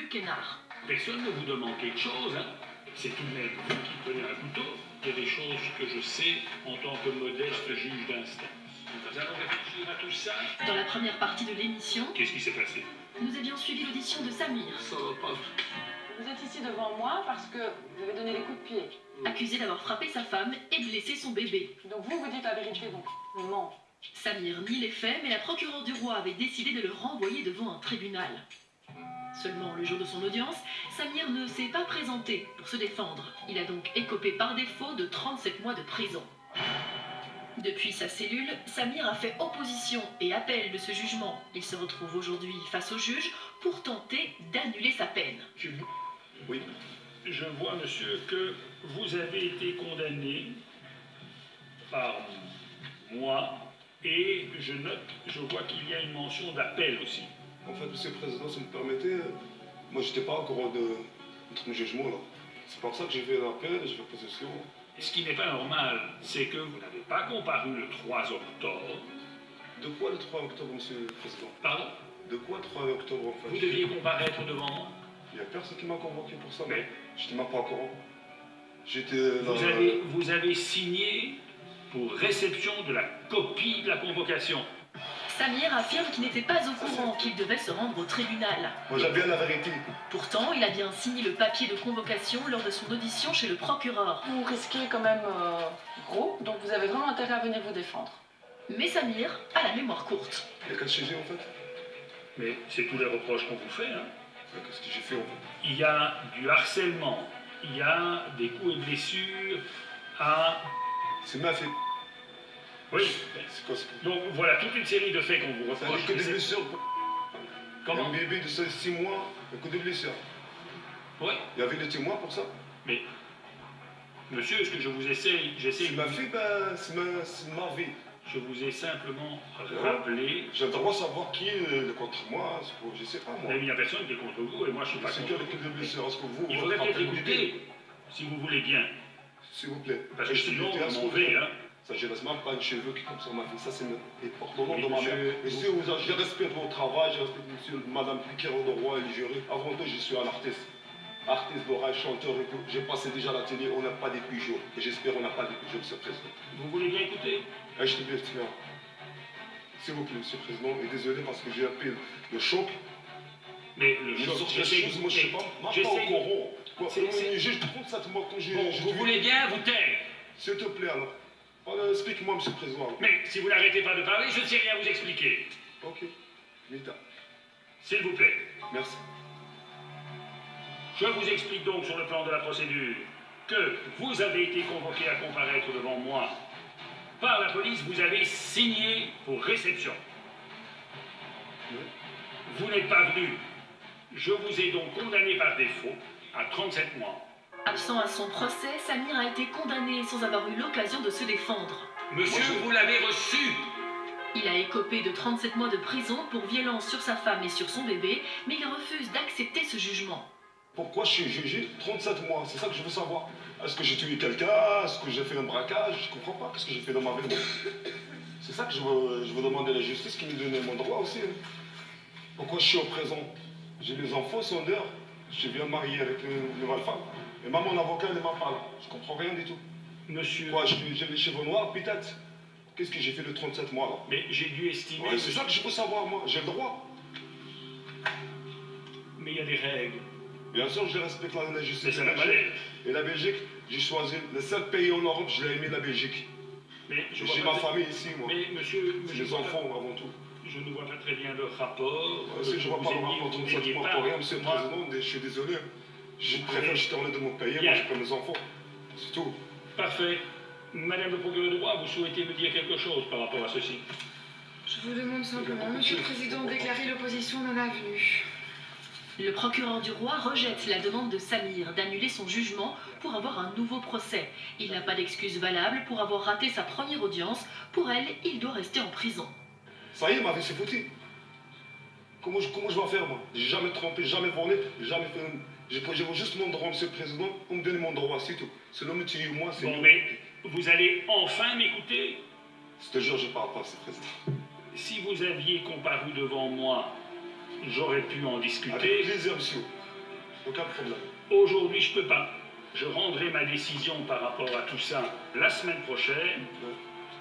Quénard. Personne ne vous demande quelque chose, hein. C'est tout de même vous qui prenez un couteau. Il y a des choses que je sais en tant que modeste juge d'instance. Nous allons réfléchir à tout ça. Dans la première partie de l'émission, Qu'est-ce qui s'est passé? nous avions suivi l'audition de Samir, Ça va pas. Vous êtes ici devant moi parce que vous avez donné des coups de pied. accusé d'avoir frappé sa femme et blessé son bébé. Donc vous dites la vérité, donc je mens. Samir nie les faits, mais la procureure du roi avait décidé de le renvoyer devant un tribunal. Seulement, le jour de son audience, Samir ne s'est pas présenté pour se défendre. Il a donc écopé par défaut de 37 mois de prison. Depuis sa cellule, Samir a fait opposition et appel de ce jugement. Il se retrouve aujourd'hui face au juge pour tenter d'annuler sa peine. Oui. Je vois, monsieur, que vous avez été condamné par moi et je note, je vois qu'il y a une mention d'appel aussi. En fait, monsieur le Président, si vous me permettez, moi j'étais pas encore entre mes jugements là. C'est pour ça que j'ai fait l'appel et j'ai fait possession. Ce qui n'est pas normal, c'est que vous n'avez pas comparu le 3 octobre. De quoi le 3 octobre, monsieur le Président? Pardon? De quoi 3 octobre en fait? Vous deviez comparaître devant moi. Il n'y a personne qui m'a convoqué pour ça. Mais je n'étais même pas au courant. J'étais dans... Vous avez signé pour réception de la copie de la convocation. Samir affirme qu'il n'était pas au courant qu'il devait se rendre au tribunal. Moi j'ai bien la vérité. Pourtant, il a bien signé le papier de convocation lors de son audition chez le procureur. Vous risquez quand même gros, donc vous avez vraiment intérêt à venir vous défendre. Mais Samir a la mémoire courte. Il y a qu'à chez en fait. Mais c'est tous les reproches qu'on vous fait, hein. Qu'est-ce que j'ai fait en fait? Il y a du harcèlement, il y a des coups et blessures à... C'est ma fait. Oui. C'est quoi ça? Donc voilà toute une série de faits qu'on vous Ça reproche. que des blessures. Comment? Un bébé de 6 mois, un coup de blessure. Oui. Il y avait des témoins pour ça? Mais, monsieur, est-ce que je vous essaye... C'est ma fille, ben, c'est ma vie. Je vous ai simplement rappelé... J'ai le droit de savoir qui est contre moi, je sais pas moi. Mais il n'y a personne qui est contre vous et moi je suis pas C'est contre que le coup de blessure, est-ce que vous... Il faudrait peut-être écouter, si vous voulez bien. S'il vous plaît. Parce que sinon, on m'en fait, hein. Ça, je ne laisse même pas un cheveu qui tombe sur ma fille. Ça, c'est important au nom de ma monsieur, mère. Et si je respecte mon travail, je respecte monsieur, madame Piquero de Roi et le jury. Avant tout, je suis un artiste. Artiste d'oreille, chanteur et tout. J'ai passé déjà à la télé, on n'a pas des pigeons. Et j'espère qu'on n'a pas des pigeons, monsieur le Président. Vous voulez bien écouter? Je te plaît, s'il vous plaît, monsieur le Président. Et désolé parce que j'ai un peu de choc. Mais le choc, moi, je sais pas. Moi, pas au courant. Juste 37 mois quand j'ai... Vous voulez bien vous taire? S'il te plaît, alors. Explique-moi, monsieur le Président. Mais si vous n'arrêtez pas de parler, je ne sais rien vous expliquer. Ok. Mita. S'il vous plaît. Merci. Je vous explique donc sur le plan de la procédure que vous avez été convoqué à comparaître devant moi. Par la police, vous avez signé pour réception. Oui. Vous n'êtes pas venu. Je vous ai donc condamné par défaut à 37 mois. Absent à son procès, Samir a été condamné sans avoir eu l'occasion de se défendre. Monsieur, vous l'avez reçu. Il a écopé de 37 mois de prison pour violence sur sa femme et sur son bébé, mais il refuse d'accepter ce jugement. Pourquoi je suis jugé 37 mois? C'est ça que je veux savoir. Est-ce que j'ai tué quelqu'un? Est-ce que j'ai fait un braquage? Je comprends pas. Qu'est-ce que j'ai fait dans ma vie? C'est ça que je veux demander à la justice qui me donne mon droit aussi. Hein. Pourquoi je suis en prison? J'ai des enfants, sont dehors. Je viens de marier avec une nouvelle femme. Et même mon avocat, il ne m'a pas là. Je comprends rien du tout. Monsieur... Quoi, j'ai les cheveux noirs, peut-être? Qu'est-ce que j'ai fait de 37 mois, là? Mais j'ai dû estimer... Ouais, c'est ça que je veux savoir, moi. J'ai le droit. Mais il y a des règles. Bien sûr, je respecte la justice. Mais ça n'a pas l'air. Et la Belgique, j'ai choisi le seul pays en Europe, je l'ai aimé, la Belgique. Mais j'ai ma famille ici, moi. Mais monsieur... Les enfants, avant tout. Je ne vois pas très bien le rapport. Si je ne vois pas le rapport de 37 mois pour rien, monsieur le Président, je suis désolé. Je préfère jeter en l'air de mon pays, moi je prends mes enfants. C'est tout. Parfait. Madame le procureur du roi, vous souhaitez me dire quelque chose par rapport à ceci? Je vous demande simplement, monsieur le Président, de déclarer l'opposition non avenue. Le procureur du roi rejette la demande de Samir d'annuler son jugement pour avoir un nouveau procès. Il n'a pas d'excuse valable pour avoir raté sa première audience. Pour elle, il doit rester en prison. Ça y est, ma vie, c'est foutu. Comment je vais faire, moi? J'ai jamais trompé, jamais volé, jamais fait... Je veux juste mon droit, monsieur le Président, on me donne mon droit, c'est tout. Sinon, me tuer moi, c'est... Bon, mais vous allez enfin m'écouter? Je te jure, je parle pas, monsieur le Président. Si vous aviez comparu devant moi, j'aurais pu en discuter. Avec plaisir, monsieur. Aucun problème. Aujourd'hui, je peux pas. Je rendrai ma décision par rapport à tout ça la semaine prochaine.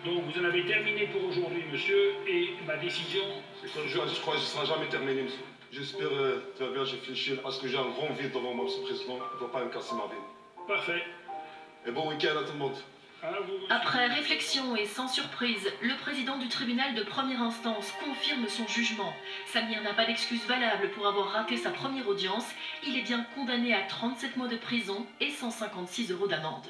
Donc, vous en avez terminé pour aujourd'hui, monsieur, et ma décision, c'est quoi? Je crois que ce ne sera jamais terminé, monsieur. J'espère, tu vas bien réfléchir, parce que j'ai un grand vide devant moi, monsieur le président. Il ne va pas me casser ma vie. Parfait. Et bon week-end à tout le monde. Après réflexion et sans surprise, le président du tribunal de première instance confirme son jugement. Samir n'a pas d'excuse valable pour avoir raté sa première audience. Il est bien condamné à 37 mois de prison et 156 € d'amende.